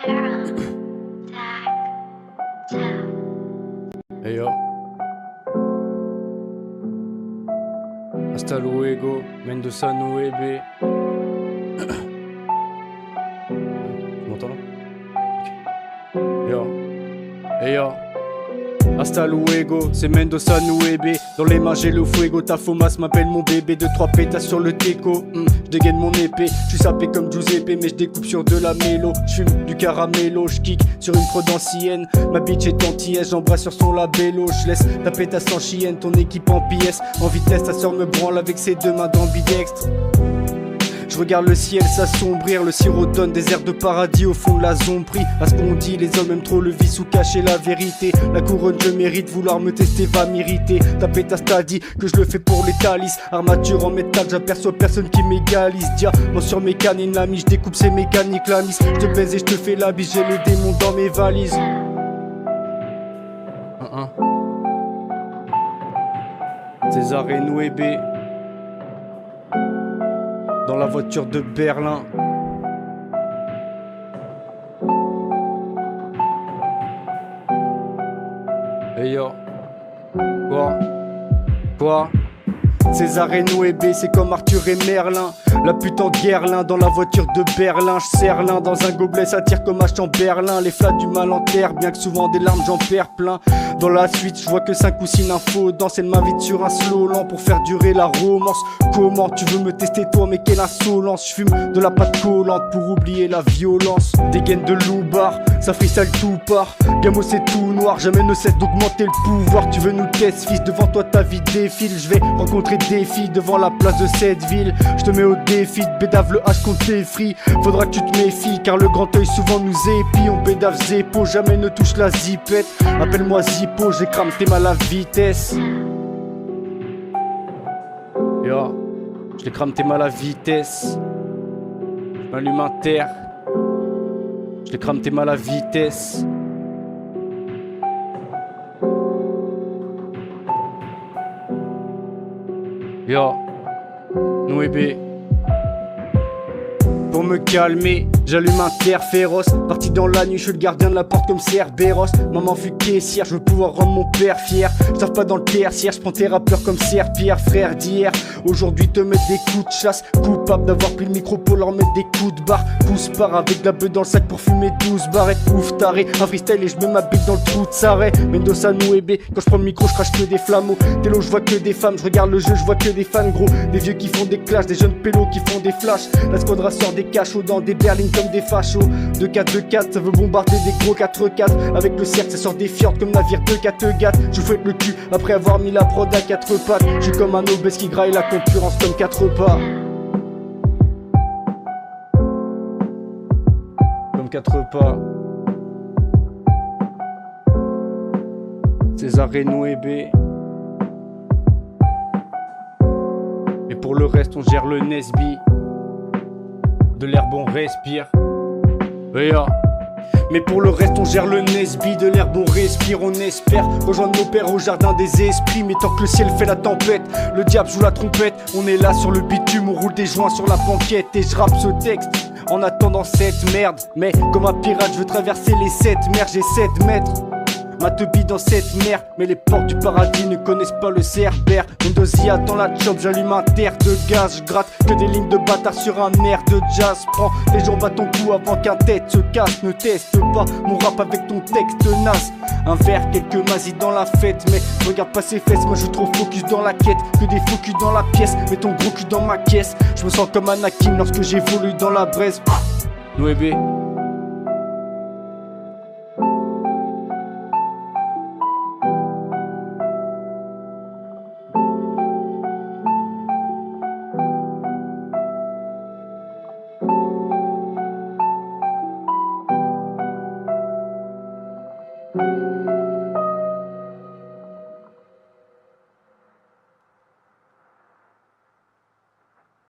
Hey yo. Hasta luego, Mendoza Nueve. Tu m'entends là? Ok. Yo. Hey yo. Hasta luego, c'est Mendoza Nueve. Dans les mains j'ai le fuego, ta fomas m'appelle mon bébé. 2-3 pétasses sur le déco, je dégaine mon épée. Je suis sapé comme Giuseppe mais je découpe sur de la mélo. Je fume du caramello, je kick sur une prod ancienne. Ma bitch est antillaise, j'embrasse sur son labello. Je laisse ta pétasse en chienne, ton équipe en pièces. En vitesse, ta sœur me branle avec ses deux mains d'ambidextre. Je regarde le ciel s'assombrir, le sirop donne des airs de paradis au fond de la zombie. À ce qu'on dit, les hommes aiment trop le vice ou cacher la vérité. La couronne je mérite, vouloir me tester va m'irriter. Ta pétasse t'a dit que je le fais pour les talisses. Armature en métal, j'aperçois personne qui m'égalise. Diamant sur mes canines, l'ami, je découpe ses mécaniques, la miss. Je te baise et je te fais la bise, j'ai le démon dans mes valises. César et Nuebe. Dans la voiture de Berlin. Hey yo. Quoi César et Nuebe, c'est comme Arthur et Merlin. La pute en guerlin dans la voiture de Berlin. Je serre l'un dans un gobelet, ça tire comme à Chamberlain. Les flats du mal en terre, bien que souvent des larmes j'en perds plein. Dans la suite, je vois que 5 ou 6 infos. Danse, elle m'invite sur un slow lent pour faire durer la romance. Comment tu veux me tester toi, mais quelle insolence. Je fume de la pâte collante pour oublier la violence. Des gaines de loubar, ça freestyle tout part. Gamo c'est tout noir, jamais ne cesse d'augmenter le pouvoir. Tu veux nous tester fils, devant toi ta vie défile. Je vais rencontrer des filles devant la place de cette ville. Je te mets au défi de bédave le H contre tes fris. Faudra que tu te méfies car le grand œil souvent nous épie. On bédave zépo, jamais ne touche la zipette. Appelle-moi Zippo, j'écrame tes mal à vitesse. Yo, je les crame tes mal à vitesse. Je m'allume un terre. Je les crame tes mal à vitesse. Yo, Nuebe. Pour me calmer, j'allume un terre féroce. Parti dans la nuit, je suis le gardien de la porte comme Cerberus. Maman fut caissière, je veux pouvoir rendre mon père fier. Je pas dans le tertiaire, je prends tes rappeurs comme Serre-Pierre, frère d'hier. Aujourd'hui te mettre des coups de chasse. Coupable d'avoir pris le micro pour leur mettre des coups de barre. Pousse part avec de la beuh dans le sac pour fumer 12 barrettes. Ouf taré, un freestyle et je mets ma bite dans le trou de Sarret. Mendoza Nuebe, quand je prends le micro je crache que des flammeaux. Télo je vois que des femmes, je regarde le jeu, je vois que des fans gros. Des vieux qui font des clashs, des jeunes pélos qui font des flashs. La squadra sort des cachots dans des berlines comme des fachos. 2-4-2-4, ça veut bombarder des gros 4-4. Avec le cercle ça sort des fjords comme navire de Kattegat. Je fouette le cul après avoir mis la prod à 4 pattes. Je suis comme un obèse qui graille la concurrence comme 4 pas. Comme 4 pas. César et Nuebe. Et pour le reste on gère le Nesby. De l'herbe on respire. Yeah. Mais pour le reste on gère le Nesby. De l'herbe on respire, on espère rejoindre nos pères au jardin des esprits. Mais tant que le ciel fait la tempête, le diable joue la trompette. On est là sur le bitume, on roule des joints sur la banquette. Et je rappe ce texte en attendant cette merde. Mais comme un pirate je veux traverser les 7 mers. J'ai 7 mètres ma teubie dans cette mer, mais les portes du paradis ne connaissent pas le cerbère. Mendoza attend la chop, j'allume un terre de gaz. Je gratte que des lignes de bâtard sur un air de jazz. Prends les jambes à ton cou avant qu'un tête se casse. Ne teste pas mon rap avec ton texte naze. Un verre, quelques mazis dans la fête. Mais regarde pas ses fesses, moi je suis trop focus dans la quête. Que des faux culs dans la pièce, mets ton gros cul dans ma caisse. Je me sens comme Anakin lorsque j'évolue dans la braise. Nuebe.